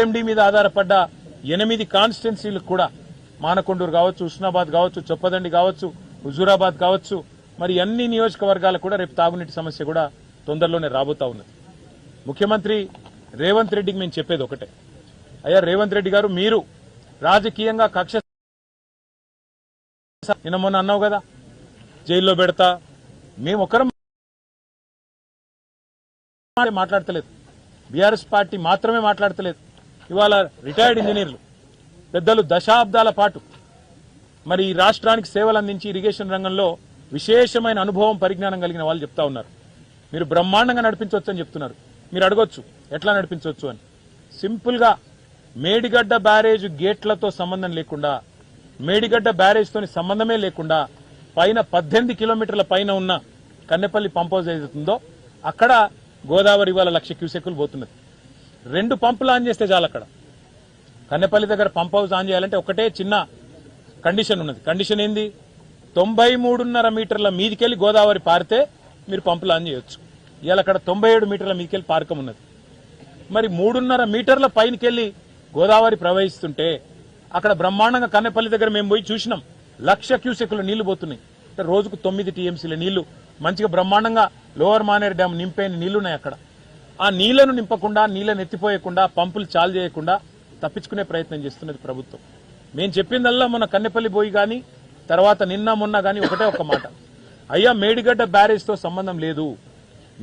ఎండి మీద ఆధారపడ్డ 8 కాన్స్టిట్యున్సీలకు కూడా మానకొండూరు కావచ్చు, హుస్నాబాద్ కావచ్చు, చొప్పదండి కావచ్చు, హుజూరాబాద్ కావచ్చు, మరి అన్ని నియోజకవర్గాలకు కూడా రేపు తాగునీటి సమస్య కూడా తొందరలోనే రాబోతా ఉన్నది. ముఖ్యమంత్రి రేవంత్ రెడ్డికి మేము చెప్పేది ఒకటే, అయ్యా రేవంత్ రెడ్డి గారు, మీరు రాజకీయంగా కక్ష నిన్న మొన్న అన్నావు కదా జైల్లో పెడతా, మేము ఒకరం మాట్లాడతలేదు, బీఆర్ఎస్ పార్టీ మాత్రమే మాట్లాడతలేదు. ఇవాళ రిటైర్డ్ ఇంజనీర్లు పెద్దలు దశాబ్దాల పాటు మరి ఈ రాష్ట్రానికి సేవలు అందించి ఇరిగేషన్ రంగంలో విశేషమైన అనుభవం పరిజ్ఞానం కలిగిన వాళ్ళు చెప్తా ఉన్నారు, మీరు బ్రహ్మాండంగా నడిపించవచ్చు అని చెప్తున్నారు. మీరు అడగొచ్చు ఎట్లా నడిపించవచ్చు అని. సింపుల్ గా మేడిగడ్డ బ్యారేజ్ గేట్లతో సంబంధం లేకుండా, మేడిగడ్డ బ్యారేజ్ తోని సంబంధమే లేకుండా పైన 18 కిలోమీటర్ల పైన ఉన్న కన్నెపల్లి పంప్ హౌస్ ఏదైతుందో అక్కడ గోదావరి ఇవాళ 1,00,000 క్యూసెక్కులు పోతున్నది. 2 పంపులు ఆన్ చేస్తే చాలు. అక్కడ కన్నెపల్లి దగ్గర పంప్ హౌస్ ఆన్ చేయాలంటే ఒకటే చిన్న కండిషన్ ఉన్నది. కండిషన్ ఏంది? 93.5 మీటర్ల మీదికెళ్లి గోదావరి పారితే మీరు పంపులు ఆన్ చేయొచ్చు. ఇవాళ అక్కడ 97 మీటర్ల మీదికెళ్లి పారకం ఉన్నది. మరి 3.5 మీటర్ల పైనకెళ్లి గోదావరి ప్రవహిస్తుంటే అక్కడ బ్రహ్మాండంగా కన్నెపల్లి దగ్గర మేము పోయి చూసినాం, 1,00,000 క్యూసెక్కులు నీళ్లు పోతున్నాయి. రోజుకు 9 టీఎంసీల నీళ్లు మంచిగా బ్రహ్మాండంగా లోవర్ మానేరు డ్యామ్ నింపైన నీళ్లున్నాయి. అక్కడ ఆ నీళ్లను నింపకుండా, నీళ్లను ఎత్తిపోయకుండా, పంపులు చాలు చేయకుండా తప్పించుకునే ప్రయత్నం చేస్తున్నది ప్రభుత్వం. మేము చెప్పిందల్లా మొన్న కన్నెపల్లి పోయి గాని తర్వాత నిన్న మొన్న గాని ఒకటే ఒక మాట, అయ్యా మేడిగడ్డ బ్యారేజ్ తో సంబంధం లేదు,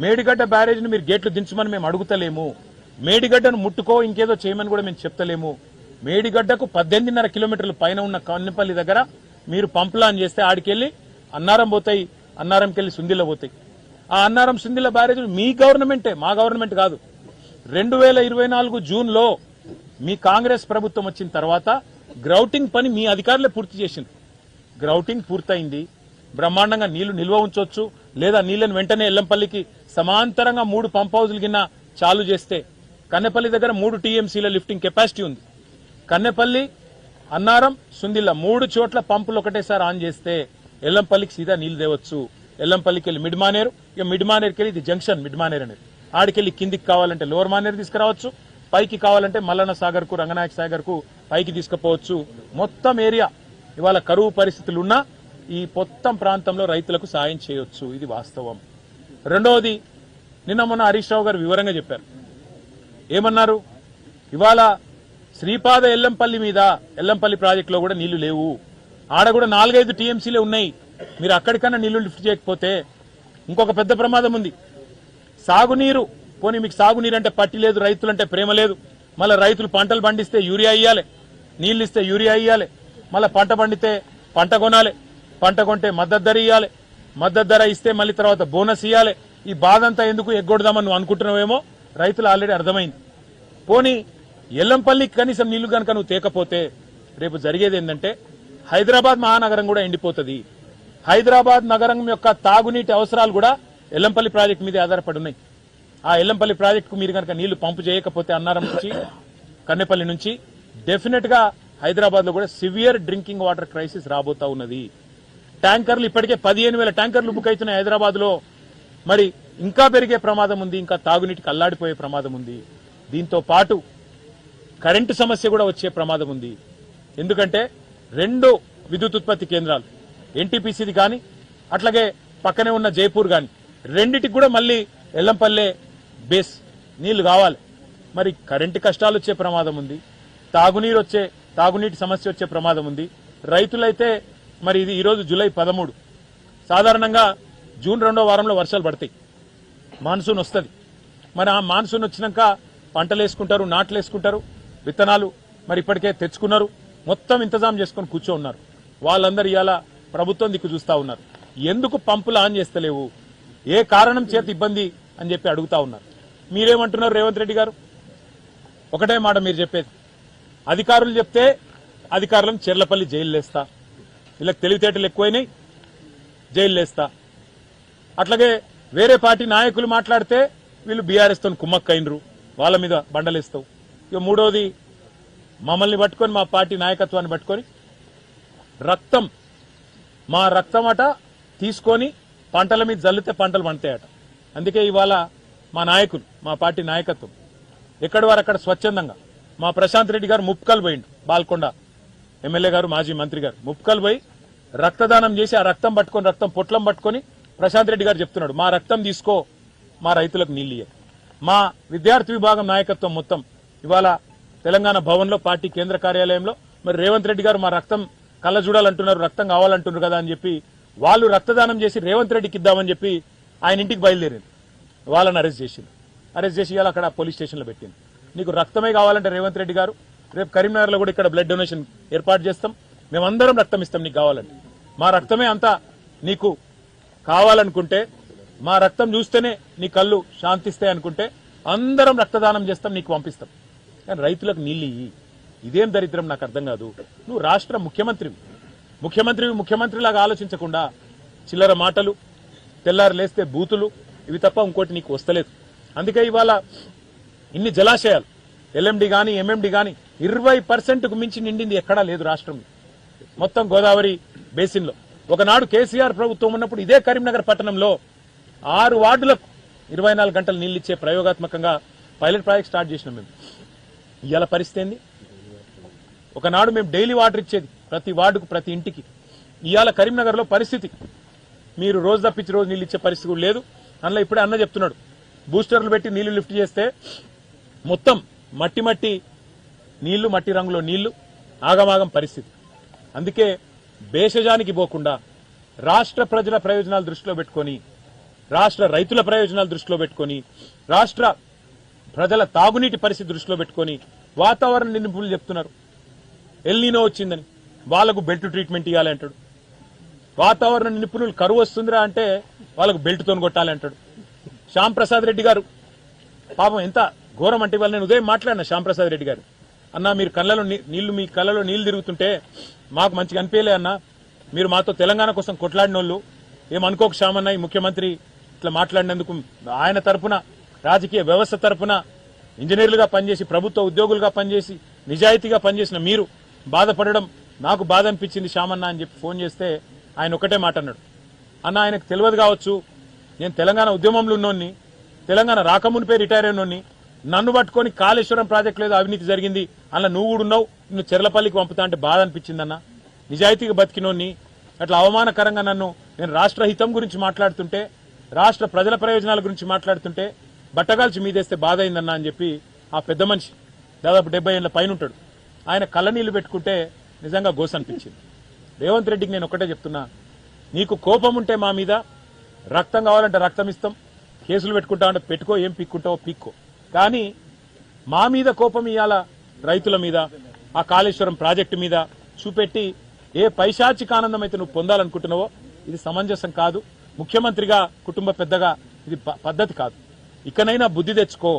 మేడిగడ్డ బ్యారేజ్ ను మీరు గేట్లు దించమని మేము అడుగుతలేము, మేడిగడ్డను ముట్టుకో ఇంకేదో చేయమని కూడా మేము చెప్తలేము. మేడిగడ్డకు 18.5 కిలోమీటర్ల పైన ఉన్న కన్నెపల్లి దగ్గర మీరు పంపులాన్ చేస్తే ఆడికెళ్లి అన్నారం పోతాయి, అన్నారంకెళ్లి సుందిల్ల పోతాయి. ఆ అన్నారం సుందిల్ల బ్యారేజ్ మీ గవర్నమెంటే, మా గవర్నమెంట్ కాదు. 2024 జూన్లో మీ కాంగ్రెస్ ప్రభుత్వం వచ్చిన తర్వాత గ్రౌటింగ్ పని మీ అధికారులే పూర్తి చేసింది. గ్రౌటింగ్ పూర్తయింది, బ్రహ్మాండంగా నీళ్లు నిల్వ ఉంచవచ్చు, లేదా నీళ్లను వెంటనే ఎల్లంపల్లికి సమాంతరంగా 3 పంప్ హౌజులు గిన్న చాలు చేస్తే కన్నెపల్లి దగ్గర 3 టీఎంసీల లిఫ్టింగ్ కెపాసిటీ ఉంది. కన్నెపల్లి, అన్నారం, సుందిల్ల 3 చోట్ల పంపులు ఒకటేసారి ఆన్ చేస్తే ఎల్లంపల్లికి సీదా నీళ్లు తేవచ్చు. ఎల్లంపల్లికి వెళ్ళి మిడ్ మానేరు, ఇక మిడ్ మానేరుకి వెళ్ళి ఇది జంక్షన్ మిడ్ మానేరు అనేది, ఆడికెళ్లి కిందికి కావాలంటే లోవర్ మానేరు తీసుకురావచ్చు, పైకి కావాలంటే మల్లన్న సాగర్ కు, రంగనాయక సాగర్ కు పైకి తీసుకుపోవచ్చు. మొత్తం ఏరియా ఇవాళ కరువు పరిస్థితులు ఉన్నా ఈ మొత్తం ప్రాంతంలో రైతులకు సాయం చేయొచ్చు. ఇది వాస్తవం. రెండవది, నిన్న మొన్న హరీష్ రావు గారు వివరంగా చెప్పారు. ఏమన్నారు? ఇవాళ శ్రీపాద ఎల్లంపల్లి మీద, ఎల్లంపల్లి ప్రాజెక్టులో కూడా నీళ్లు లేవు, ఆడ కూడా 4-5 టీఎంసీలే ఉన్నాయి. మీరు అక్కడికన్నా నీళ్లు లిఫ్ట్ చేయకపోతే ఇంకొక పెద్ద ప్రమాదం ఉంది. సాగునీరు పోనీ మీకు సాగునీరు అంటే పట్టి లేదు, రైతులంటే ప్రేమ లేదు. మళ్ళీ రైతులు పంటలు పండిస్తే యూరియా ఇయ్యాలి, నీళ్లు ఇస్తే యూరియా ఇయ్యాలి, మళ్ళీ పంట పండితే పంట కొనాలి, పంట కొంటే మద్దతు ధర ఇయ్యాలి, మద్దతు ధర ఇస్తే మళ్ళీ తర్వాత బోనస్ ఇయ్యాలి. ఈ బాధ అంతా ఎందుకు ఎగ్గొడదామని నువ్వు అనుకుంటున్నావేమో, రైతులు ఆల్రెడీ అర్థమైంది. పోనీ ఎల్లంపల్లికి కనీసం నీళ్లు కనుక నువ్వు తేకపోతే రేపు జరిగేది ఏంటంటే హైదరాబాద్ మహానగరం కూడా ఎండిపోతుంది. హైదరాబాద్ నగరం యొక్క తాగునీటి అవసరాలు కూడా ఎల్లంపల్లి ప్రాజెక్టు మీద ఆధారపడి ఉన్నాయి. ఆ ఎల్లంపల్లి ప్రాజెక్టుకు మీరు కనుక నీళ్లు పంపు చేయకపోతే అన్నారం నుంచి, కన్నెపల్లి నుంచి డెఫినెట్ గా హైదరాబాద్ లో కూడా సివియర్ డ్రింకింగ్ వాటర్ క్రైసిస్ రాబోతా ఉన్నది. ట్యాంకర్లు ఇప్పటికే 15,000 ట్యాంకర్లు బుక్ అవుతున్నాయి హైదరాబాద్ లో. మరి ఇంకా పెరిగే ప్రమాదం ఉంది, ఇంకా తాగునీటికి అల్లాడిపోయే ప్రమాదం ఉంది. దీంతో పాటు కరెంటు సమస్య కూడా వచ్చే ప్రమాదం ఉంది. ఎందుకంటే 2 విద్యుత్ ఉత్పత్తి కేంద్రాలు, ఎన్టీపీసీది కానీ అట్లాగే పక్కనే ఉన్న జైపూర్ కానీ, రెండిటికి కూడా మళ్ళీ ఎల్లంపల్లె బేస్ నీళ్లు కావాలి. మరి కరెంటు కష్టాలు వచ్చే ప్రమాదం ఉంది, తాగునీటి సమస్య వచ్చే ప్రమాదం ఉంది. రైతులైతే మరి ఇది ఈరోజు జూలై 13, సాధారణంగా జూన్ 2వ వారంలో వర్షాలు పడతాయి, మాన్సూన్ వస్తుంది. మరి ఆ మాన్సూన్ వచ్చినాక పంటలు వేసుకుంటారు, నాట్లు వేసుకుంటారు, విత్తనాలు మరి ఇప్పటికే తెచ్చుకున్నారు, మొత్తం ఇంతజాం చేసుకుని కూర్చో ఉన్నారు. వాళ్ళందరూ ఇవాళ ప్రభుత్వం దిక్కు చూస్తా ఉన్నారు. ఎందుకు పంపులు ఆన్ చేస్తలేవు, ఏ కారణం చేత ఇబ్బంది అని చెప్పి అడుగుతా ఉన్నారు. మీరేమంటున్నారు రేవంత్ రెడ్డి గారు? ఒకటే మాట మీరు చెప్పేది, అధికారులు చెప్తే అధికారులను చెర్లపల్లి జైలు వేస్తా, వీళ్ళకి తెలివితేటలు ఎక్కువైనాయి, జైలు వేస్తా. అట్లాగే వేరే పార్టీ నాయకులు మాట్లాడితే వీళ్ళు బీఆర్ఎస్ తో కుమ్మక్కైనరు, వాళ్ళ మీద బండలేస్తావు. ఇక మూడోది, మమ్మల్ని పట్టుకొని, మా పార్టీ నాయకత్వాన్ని పట్టుకొని మా రక్తమట తీసుకొని పంటల మీద జల్లితే పంటలు పండుతాయట. అందుకే ఇవాళ మా నాయకులు, మా పార్టీ నాయకత్వం ఎక్కడి వారు అక్కడ స్వచ్ఛందంగా మా ప్రశాంత్ రెడ్డి గారు ముప్కల్ పోయిండు, బాల్కొండ ఎమ్మెల్యే గారు మాజీ మంత్రి గారు ముప్కల్ పోయి రక్తదానం చేసి ఆ రక్తం పట్టుకొని రక్తం పొట్లం పట్టుకొని ప్రశాంత్ రెడ్డి గారు చెప్తున్నాడు, మా రక్తం తీసుకో, మా రైతులకు నీళ్ళు ఇయ్య. మా విద్యార్థి విభాగం నాయకత్వం మొత్తం ఇవాళ తెలంగాణ భవన్లో పార్టీ కేంద్ర కార్యాలయంలో మరి రేవంత్ రెడ్డి గారు మా రక్తం కళ్ళ చూడాలంటున్నారు, రక్తం కావాలంటున్నారు కదా అని చెప్పి వాళ్ళు రక్తదానం చేసి రేవంత్ రెడ్డికి ఇద్దామని చెప్పి ఆయన ఇంటికి బయలుదేరింది. వాళ్ళని అరెస్ట్ చేసింది. అరెస్ట్ చేసి ఇవాళ అక్కడ పోలీస్ స్టేషన్లో పెట్టింది. నీకు రక్తమే కావాలంటే రేవంత్ రెడ్డి గారు రేపు కరీంనగర్లో కూడా ఇక్కడ బ్లడ్ డొనేషన్ ఏర్పాటు చేస్తాం, మేమందరం రక్తం ఇస్తాం నీకు కావాలంటే. మా రక్తమే అంతా నీకు కావాలనుకుంటే, మా రక్తం చూస్తేనే నీ కళ్ళు శాంతిస్తాయి అనుకుంటే అందరం రక్తదానం చేస్తాం, నీకు పంపిస్తాం. కానీ రైతులకు నీళ్ళు ఇయ్యి. ఇదేం దరిద్రం నాకు అర్థం కాదు. నువ్వు రాష్ట్ర ముఖ్యమంత్రిలాగా ఆలోచించకుండా చిల్లర మాటలు, తెల్లారు లేస్తే బూతులు, ఇవి తప్ప ఇంకోటి నీకు వస్తలేదు. అందుకే ఇవాళ ఇన్ని జలాశయాలు ఎల్ఎండి గాని ఎంఎండి గాని 20% మించి నిండింది ఎక్కడా లేదు రాష్ట్రం మొత్తం గోదావరి బేసిన్ లో. ఒకనాడు కేసీఆర్ ప్రభుత్వం ఉన్నప్పుడు ఇదే కరీంనగర్ పట్టణంలో 6 వార్డులకు 24 గంటలు నీళ్లు ఇచ్చే ప్రయోగాత్మకంగా పైలట్ ప్రాజెక్ట్ స్టార్ట్ చేసినాం మేము. ఇవాళ పరిస్థితి ఏంది? ఒకనాడు మేము డైలీ వాటర్ ఇచ్చేది ప్రతి వార్డుకు, ప్రతి ఇంటికి. ఇవాళ కరీంనగర్ లో పరిస్థితి మీరు రోజు తప్పించి రోజు నీళ్ళు ఇచ్చే పరిస్థితి కూడా లేదు. అందులో ఇప్పుడే అన్న చెప్తున్నాడు, బూస్టర్లు పెట్టి నీళ్లు లిఫ్ట్ చేస్తే మొత్తం మట్టి నీళ్లు, మట్టి రంగులో నీళ్లు, ఆగమాగం పరిస్థితి. అందుకే భేషజానికి పోకుండా రాష్ట్ర ప్రజల ప్రయోజనాలు దృష్టిలో పెట్టుకొని, రాష్ట్ర రైతుల ప్రయోజనాలు దృష్టిలో పెట్టుకొని, రాష్ట్ర ప్రజల తాగునీటి పరిస్థితి దృష్టిలో పెట్టుకొని వాతావరణ నిపుణులు చెప్తున్నారు ఎల్నినో వచ్చిందని, వాళ్లకు బెల్ట్ ట్రీట్మెంట్ ఇవ్వాలి అంటాడు. వాతావరణ నిపుణులు కరువు వస్తుందిరా అంటే వాళ్ళకు బెల్ట్తో కొట్టాలి అంటాడు. శ్యాంప్రసాద్ రెడ్డి గారు పాపం ఎంత ఘోరం అంటే, వాళ్ళు నేను ఉదయం మాట్లాడిన శ్యాంప్రసాద్ రెడ్డి గారు, అన్నా మీరు కళ్ళలో నీళ్లు, మీ కళ్ళలో నీళ్లు తిరుగుతుంటే మాకు మంచిగా అనిపించలే అన్న, మీరు మాతో తెలంగాణ కోసం కొట్లాడిన వాళ్ళు ఏమనుకోక శ్యామన్న ఈ ముఖ్యమంత్రి ఇట్లా మాట్లాడినందుకు ఆయన తరపున, రాజకీయ వ్యవస్థ తరపున ఇంజనీర్లుగా పనిచేసి, ప్రభుత్వ ఉద్యోగులుగా పనిచేసి, నిజాయితీగా పనిచేసిన మీరు బాధపడడం నాకు బాధ అనిపించింది శ్యామన్న అని చెప్పి ఫోన్ చేస్తే ఆయన ఒకటే మాట అన్నాడు, అన్న ఆయనకు తెలియదు కావచ్చు, నేను తెలంగాణ ఉద్యమంలో ఉన్నోన్ని, తెలంగాణ రాకమునిపై రిటైర్ అయినోన్ని, నన్ను పట్టుకొని కాళేశ్వరం ప్రాజెక్టు లేదు అవినీతి జరిగింది అలా నువ్వు కూడా ఉన్నావు, నువ్వు చెర్లపల్లికి పంపుతా అంటే బాధ అనిపించిందన్న. నిజాయితీగా బతికినోన్ని అట్లా అవమానకరంగా నన్ను, నేను రాష్ట్ర హితం గురించి మాట్లాడుతుంటే, రాష్ట్ర ప్రజల ప్రయోజనాల గురించి మాట్లాడుతుంటే బట్టగాల్చి మీదేస్తే బాధ అయిందన్న అని చెప్పి ఆ పెద్ద మనిషి దాదాపు 70 ఏళ్ల పైన ఉంటాడు, ఆయన కళ్ళనీళ్లు పెట్టుకుంటే నిజంగా గోస అనిపించింది. రేవంత్ రెడ్డికి నేను ఒకటే చెప్తున్నా, నీకు కోపం ఉంటే మా మీద, రక్తం కావాలంటే రక్తం ఇస్తాం, కేసులు పెట్టుకుంటామంటే పెట్టుకో, ఏం పిక్కుంటావో పిక్కో, కానీ మా మీద కోపం ఇయ్యాల రైతుల మీద, ఆ కాళేశ్వరం ప్రాజెక్టు మీద చూపెట్టి ఏ పైశాచిక ఆనందం అయితే నువ్వు పొందాలనుకుంటున్నావో ఇది సమంజసం కాదు. ముఖ్యమంత్రిగా, కుటుంబ పెద్దగా ఇది పద్ధతి కాదు. ఇకనైనా బుద్ధి తెచ్చుకో,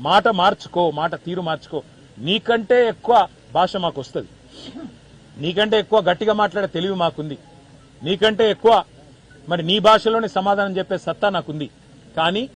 మాట మార్చుకో, మాట తీరు మార్చుకో. నీకంటే ఎక్కువ భాష మాకు వస్తుంది, నీకంటే ఎక్కువ గట్టిగా మాట్లాడే తెలివి మాకుంది, నీకంటే ఎక్కువ మరి నీ భాషలోనే సమాధానం చెప్పే సత్తా నాకుంది. కానీ